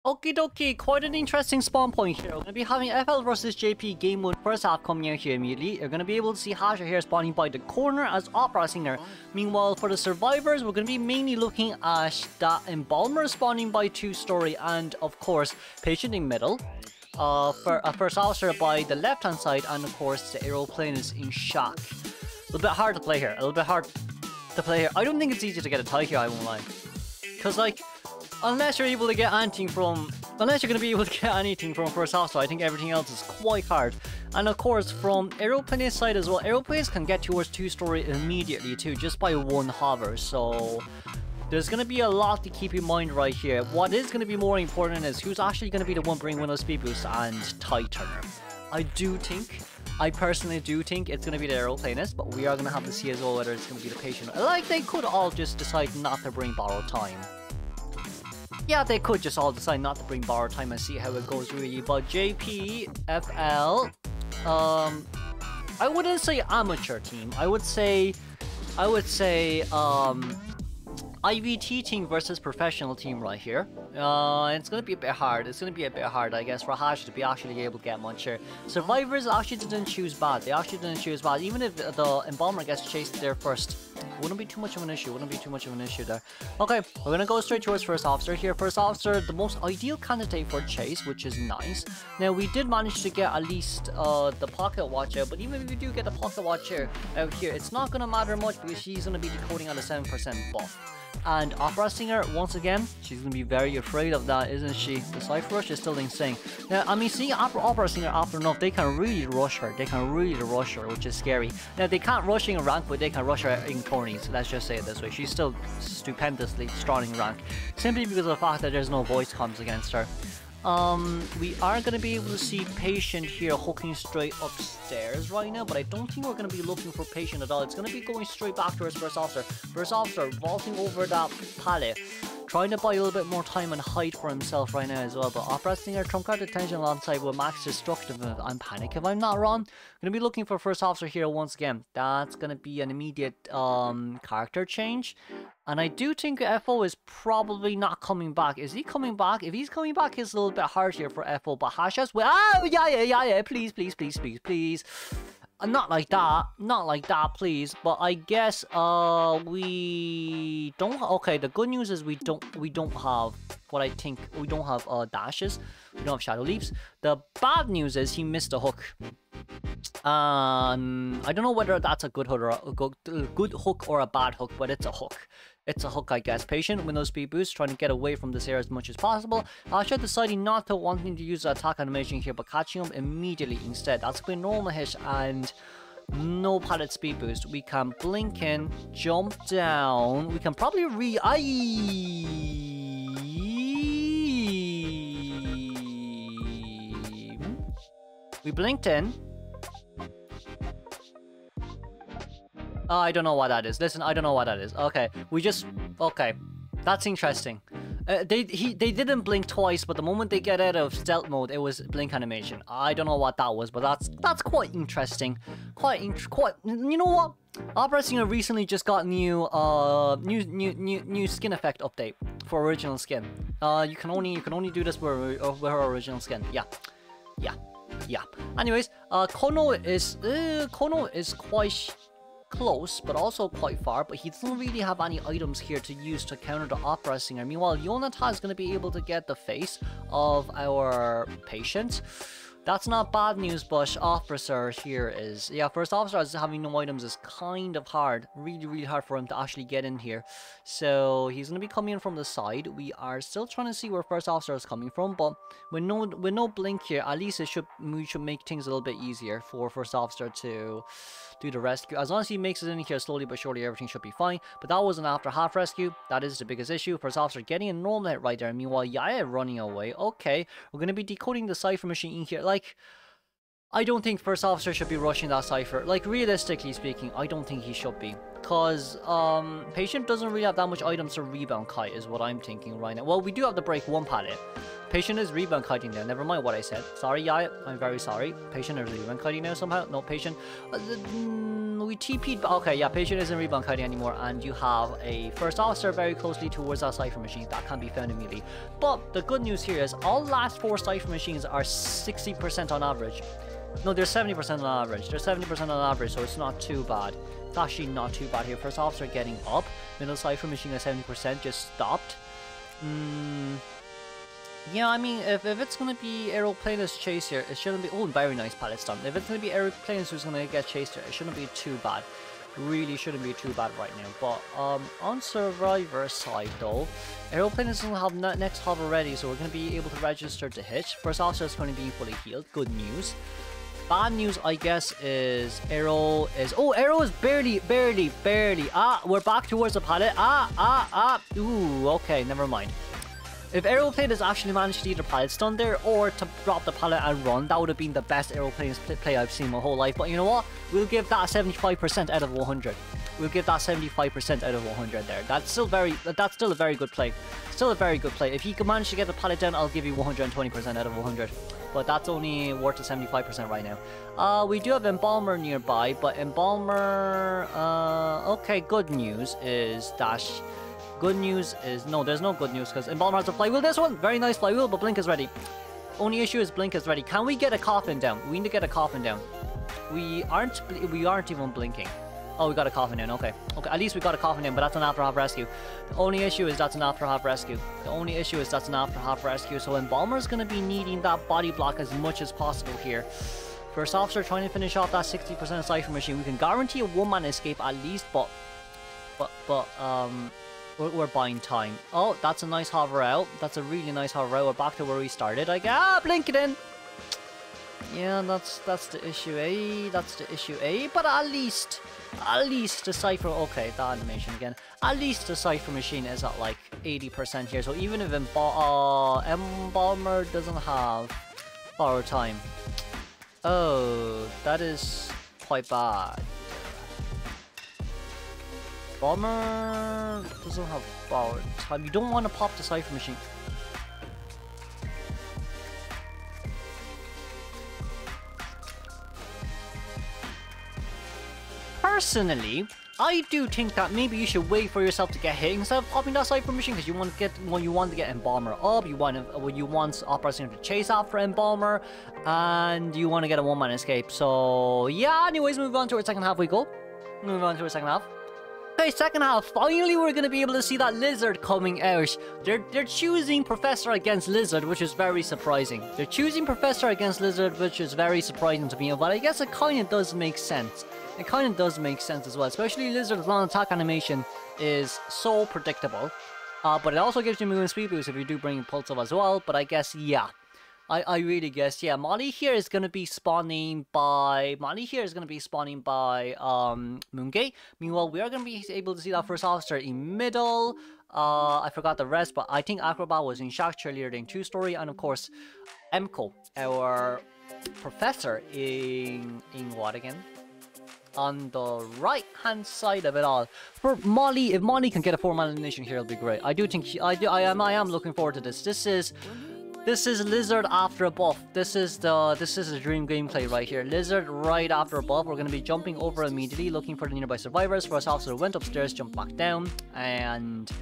Okie dokie, quite an interesting spawn point here. We're going to be having FL versus JP game 1 first half coming out here immediately. You're going to be able to see Hasha here spawning by the corner as Opera Singer. Meanwhile, for the survivors, we're going to be mainly looking at that Embalmer spawning by 2-story and, of course, Patient in middle. For a first officer by the left hand side, and of course, the aeroplane is in shock. A little bit hard to play here. I don't think it's easy to get a tie here, I won't lie. Because, like, unless you're able to get anything from... Unless you're going to be able to get anything from first officer, I think everything else is quite hard. And of course, from aeroplane's side as well, aeroplanes can get towards 2-story immediately too, just by one hover. So there's going to be a lot to keep in mind right here. What is going to be more important is who's actually going to be the one bringing Windows speed boost and tie turner. I personally do think it's going to be the aeroplanist, but we are going to have to see as well whether it's going to be the patient. Like, they could all just decide not to bring borrowed time. Yeah, they could just all decide not to bring borrowed time and see how it goes really. But JP, FL, I wouldn't say amateur team. I would say, IVT team versus professional team right here. It's gonna be a bit hard. I guess, for Hash to be actually able to get much here. Survivors actually didn't choose bad. Even if the Embalmer gets chased there first, wouldn't be too much of an issue. There. Okay, we're gonna go straight towards first officer here. First officer, the most ideal candidate for chase, which is nice. Now, we did manage to get at least the pocket watch out, but even if we do get the pocket watch out here, it's not gonna matter much because she's gonna be decoding at a 7% buff. And Opera Singer, once again, she's going to be very afraid of that, isn't she? The Cypher Rush is still insane. Now, I mean, seeing Opera Singer after enough, they can really rush her. Which is scary. Now, they can't rush in rank, but they can rush her in tourneys. Let's just say it this way. She's still stupendously strong in rank. Simply because of the fact that there's no voice comms against her. We are going to be able to see Patient here hooking straight upstairs right now, but I don't think we're going to be looking for Patient at all. It's going to be going straight back towards First Officer. First Officer vaulting over that pallet, trying to buy a little bit more time and height for himself right now as well. But Opera Singer, trump card attention alongside with Max Destructive and Panic, if I'm not wrong. Going to be looking for First Officer here once again. That's going to be an immediate character change. And I do think FO is probably not coming back. Is he coming back? If he's coming back, it's a little bit hard here for FO. But Hasha's... Well, oh, yeah. Please. Not like that, please. But I guess, we don't... Okay, the good news is we don't have... What I think... We don't have, dashes. We don't have shadow leaps. The bad news is he missed a hook. I don't know whether that's a good hook or a bad hook, but it's a hook. It's a hook, I guess. Patient, Windows speed boost, trying to get away from this area as much as possible. Asha deciding not to wanting to use the attack animation here, but catching him immediately instead. That's going to be normal hit and no pallet speed boost. We can blink in, jump down. We can probably we blinked in. I don't know what that is. Listen, I don't know what that is. Okay, okay, that's interesting. They didn't blink twice, but the moment they get out of stealth mode, it was blink animation. I don't know what that was, but that's quite interesting. Quite. You know what? Opera Singer recently just got new skin effect update for original skin. You can only do this with her original skin. Yeah. Anyways, Kono is quite close, but also quite far, but he doesn't really have any items here to use to counter the Opera Singer. Meanwhile, Yonata is going to be able to get the face of our Patient. That's not bad news, but Officer here is... Yeah, First Officer as having no items is kind of hard. Really hard for him to actually get in here. So he's going to be coming in from the side. We are still trying to see where First Officer is coming from, but with no blink here, at least we should make things a little bit easier for First Officer to do the rescue. As long as he makes it in here slowly but surely, everything should be fine. But that was an after half rescue. That is the biggest issue. First Officer getting a normal hit right there. Meanwhile, Yaya running away. Okay, we're going to be decoding the Cypher machine in here. Like, I don't think First Officer should be rushing that Cypher. Like, realistically speaking, I don't think he should be. Because, Patient doesn't really have that much items to rebound kite, is what I'm thinking right now. Well, we do have to break one pallet. Patient is rebound kiting there. Never mind what I said. Sorry, Yaya. I'm very sorry. Patient is rebound kiting now somehow. No, Patient. we TP'd. Okay, yeah, patient isn't rebound kiting anymore, and you have a first officer very closely towards that cipher machine that can be found immediately. But the good news here is all last 4 cipher machines are 60% on average. No, they're 70% on average. They're 70% on average, so it's not too bad. It's actually not too bad here. First officer getting up. Middle cipher machine at 70% just stopped. Yeah, I mean, if it's going to be aeroplanist chase here, it shouldn't be... Oh, very nice pallet stun. If it's going to be aeroplanist who's going to get chased here, it shouldn't be too bad. Really shouldn't be too bad right now. But on Survivor side, though, aeroplanist doesn't have next hover ready, so we're going to be able to register to hit. First officer is going to be fully healed. Good news. Bad news, I guess, is Arrow is... Oh, Arrow is barely. Ah, we're back towards the pallet. Ooh, okay, never mind. If Aeroplane has actually managed to either pallet stun there or to drop the pallet and run, that would have been the best Aeroplane play I've seen my whole life. But you know what? We'll give that 75% out of 100. We'll give that 75% out of 100 there. That's still a very good play. Still a very good play. If he can manage to get the pallet down, I'll give you 120% out of 100. But that's only worth a 75% right now. We do have Embalmer nearby, but Embalmer... okay, good news is that... Good news is... No, there's no good news because Embalmer has a flywheel. This one! Very nice flywheel, but Blink is ready. Only issue is Blink is ready. Can we get a coffin down? We need to get a coffin down. We aren't even blinking. Oh, we got a coffin down. Okay. Okay, at least we got a coffin down, but that's an after-half rescue. The only issue is that's an after-half rescue. So Embalmer is going to be needing that body block as much as possible here. First officer trying to finish off that 60% cipher machine. We can guarantee a one-man escape at least, but we're buying time. Oh, that's a nice hover out. That's a really nice hover out. We're back to where we started. Blink it in. Yeah, that's the issue, eh? That's the issue, eh? But at least the cipher... Okay, that animation again. At least the cipher machine is at like 80% here. So even if Embalmer doesn't have borrow time. Oh, that is quite bad. Bomber doesn't have borrowed time. You don't want to pop the cipher machine. Personally, I do think that maybe you should wait for yourself to get hit instead of popping that cipher machine, because you want to get Embalmer up. You want Operator to chase after Embalmer, and you want to get a one-man escape. So yeah. Anyways, move on to our second half. Okay, second half. Finally, we're going to be able to see that Lizard coming out. They're choosing Professor against Lizard, which is very surprising. But I guess it kind of does make sense. It kind of does make sense as well. Especially Lizard's long attack animation is so predictable. But it also gives you movement speed boost if you do bring Impulsive as well. But I guess, yeah. I really guess, yeah. Molly here is going to be spawning by... Moongate. Meanwhile, we are going to be able to see that first officer in middle. I forgot the rest, but I think Acrobat was in Shack Cheerleader 2 story. And of course, Emko, our professor in what again? On the right hand side of it all. For Molly, if Molly can get a 4-man elimination here, it'll be great. I do think I am looking forward to this. This is Lizard after a buff. This is a dream gameplay right here. Lizard right after a buff. We're going to be jumping over immediately, looking for the nearby survivors. First officer went upstairs, jumped back down, and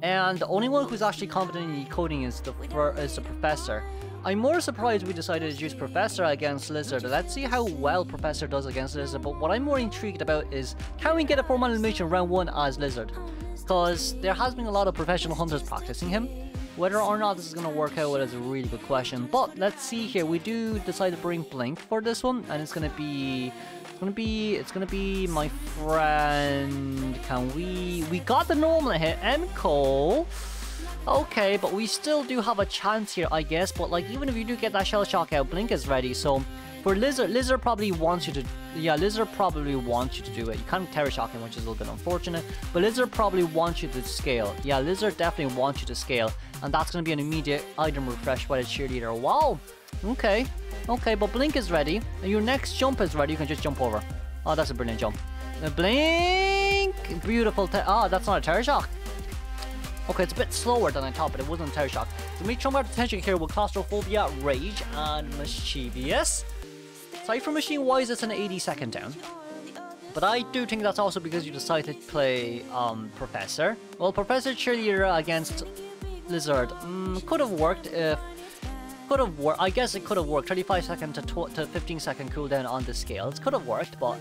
the only one who's actually confident in coding is the Professor. I'm more surprised we decided to use Professor against Lizard. Let's see how well Professor does against Lizard. But what I'm more intrigued about is, can we get a 4-man elimination round 1 as Lizard? Because there has been a lot of professional hunters practicing him. Whether or not this is going to work out is a really good question. But let's see here. We do decide to bring Blink for this one, and it's going to be my friend. We got the normal hit, Emko. Okay, but we still do have a chance here, I guess. But like, even if you do get that shell shock out, Blink is ready. So for Lizard probably wants you to... Yeah, Lizard probably wants you to do it. You can't Terror Shock him, which is a little bit unfortunate. But Lizard probably wants you to scale. Yeah, Lizard definitely wants you to scale. And that's going to be an immediate item refresh by the cheerleader. Wow. Okay. Okay, but Blink is ready. And your next jump is ready. You can just jump over. Oh, that's a brilliant jump. Blink. Beautiful. That's not a Terror Shock. Okay, it's a bit slower than I thought, but it wasn't a Terror Shock. So make sure our attention here with Claustrophobia, Rage, and Mischievous. Cipher machine wise, it's an 80-second down. But I do think that's also because you decided to play Professor. Well, Professor Cheerleader against Lizard could have worked if... Could have worked. I guess it could have worked. 35-second to 15-second cooldown on the scales. Could have worked, but...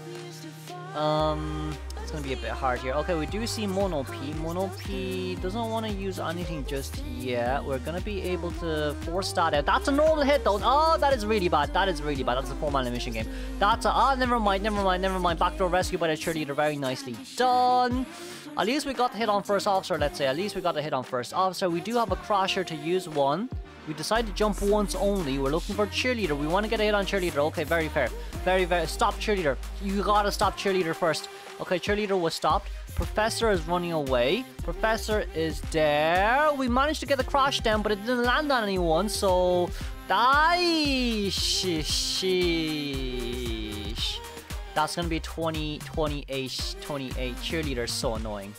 it's gonna be a bit hard here. Okay, we do see Mono P. Mono P doesn't want to use anything just yet. We're gonna be able to force that out. That's a normal hit though. Oh, that is really bad. That is really bad. That's a 4-man mission game. That's a... never mind. Backdoor rescue by the cheerleader. Very nicely done. At least we got the hit on first officer, let's say. At least we got the hit on first officer. We do have a crasher to use one. We decided to jump once only. We're looking for cheerleader. We want to get a hit on cheerleader. Okay, very fair. Very, very... Stop cheerleader. You gotta stop cheerleader first. Okay, cheerleader was stopped. Professor is running away. Professor is there. We managed to get the crash down, but it didn't land on anyone, so... Die! Sheesh. That's gonna be 28 cheerleader. So annoying.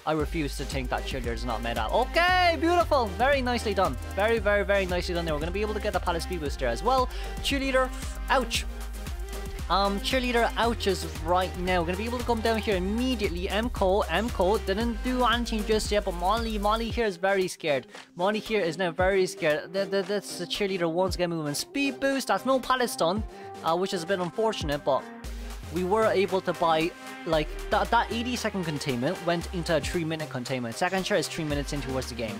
I refuse to think that cheerleader is not made up. Okay, beautiful. Very nicely done. Very, very, very nicely done there. We're going to be able to get the Palace Speed Booster as well. Cheerleader, ouch. Cheerleader ouches right now. We're going to be able to come down here immediately. MCO didn't do anything just yet, but Molly here is very scared. Molly here is now very scared. That's the cheerleader once again moving. Speed Boost, that's no Palace Stun, which is a bit unfortunate, but we were able to buy, like, that 80-second containment went into a 3-minute containment. Second chair is 3 minutes in towards the game.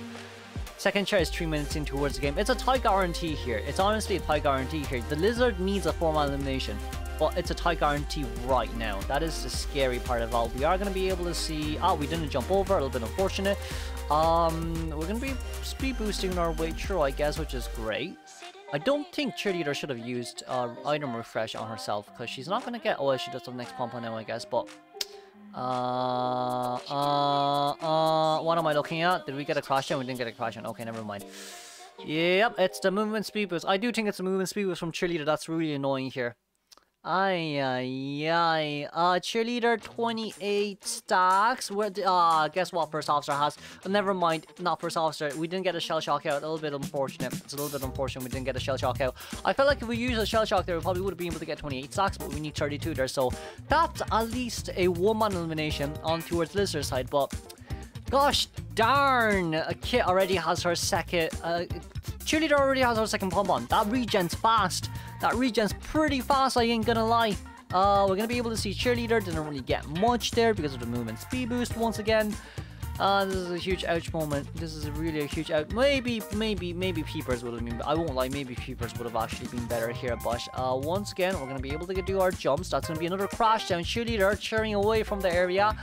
Second chair is 3 minutes in towards the game. It's a tie guarantee here. It's honestly a tie guarantee here. The Lizard needs a 4-man elimination, but it's a tie guarantee right now. That is the scary part of all. We are going to be able to see... we didn't jump over. A little bit unfortunate. We're going to be speed boosting our way through, I guess, which is great. I don't think cheerleader should have used item refresh on herself, because she's not going to get... Oh, she does the next pump on now, I guess, but... what am I looking at? Did we get a crash down? We didn't get a crash down. Okay, never mind. Yep, it's the movement speed boost. I do think it's the movement speed boost from cheerleader. That's really annoying here. Cheerleader 28 stacks. Guess what first officer has? Never mind, not first officer. We didn't get a shell shock out. A little bit unfortunate. It's a little bit unfortunate we didn't get a shell shock out. I felt like if we used a shell shock there, we probably would have been able to get 28 stacks, but we need 32 there. So that's at least a 1-man elimination on towards Lizard's side. But gosh darn, Kit already has her second... Cheerleader already has her second pump on. That regen's fast. That regen's pretty fast, I ain't gonna lie. We're gonna be able to see cheerleader. Didn't really get much there because of the movement speed boost once again. This is a huge ouch moment. This is really a huge out. Maybe Peepers would have been... I won't lie, maybe Peepers would have actually been better here. But once again, we're gonna be able to do our jumps. That's gonna be another crash down. Cheerleader cheering away from the area.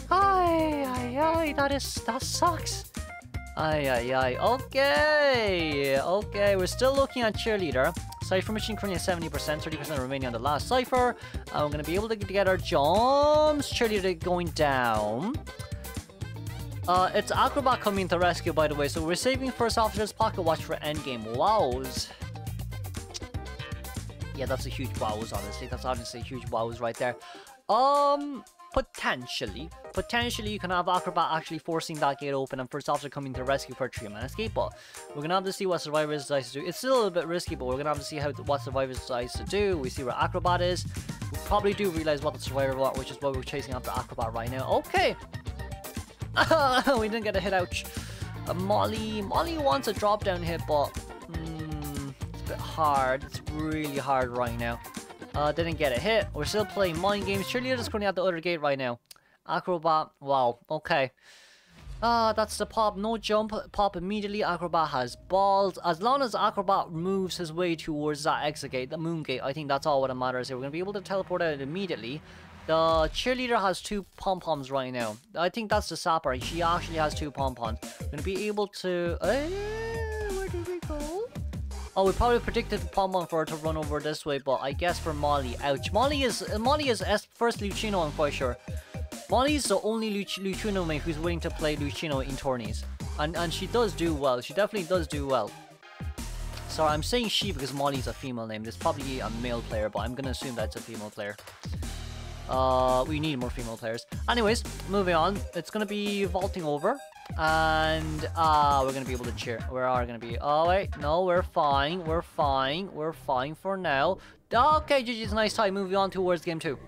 That sucks. Okay, we're still looking at cheerleader. Cypher machine currently at 70%, 30% remaining on the last Cypher. We're going to be able to get our jumps. Cheerleader going down. It's Acrobat coming to rescue, by the way, so we're saving first officer's pocket watch for endgame. Wows. Yeah, that's a huge wows, honestly. That's honestly a huge wows right there. Potentially you can have Acrobat actually forcing that gate open and first officer coming to rescue for a 3-man escape, but we're gonna have to see what Survivors decides to do. It's still a little bit risky, but we're gonna have to see what Survivors decides to do. We see where Acrobat is. We probably do realize what the Survivor want, which is why we're chasing after Acrobat right now. Okay. We didn't get a hit, ouch. Molly wants a drop down hit, but it's a bit hard. It's really hard right now. Didn't get a hit. We're still playing mind games. Cheerleader's currently at the other gate right now. Acrobat, wow, okay. That's the pop. No jump. Pop immediately. Acrobat has balls. As long as Acrobat moves his way towards that exit gate, the moon gate, I think that's all what matters here. We're going to be able to teleport out immediately. The cheerleader has 2 pom-poms right now. I think that's the sapper. She actually has 2 pom-poms. We're going to be able to... where did we go? Oh, we probably predicted the pom-pom for her to run over this way, but I guess for Molly, ouch. Molly is first Lucino, I'm quite sure. Molly's the only Lucino mate who's willing to play Lucino in tourneys. And she does do well. She definitely does do well. So I'm saying she because Molly's a female name. There's probably a male player, but I'm going to assume that's a female player. We need more female players. Anyways, moving on. It's going to be vaulting over. And we're going to be able to cheer. We are going to be... Oh, wait. No, we're fine. We're fine. We're fine for now. Okay, GG's, nice tie. Moving on towards game 2.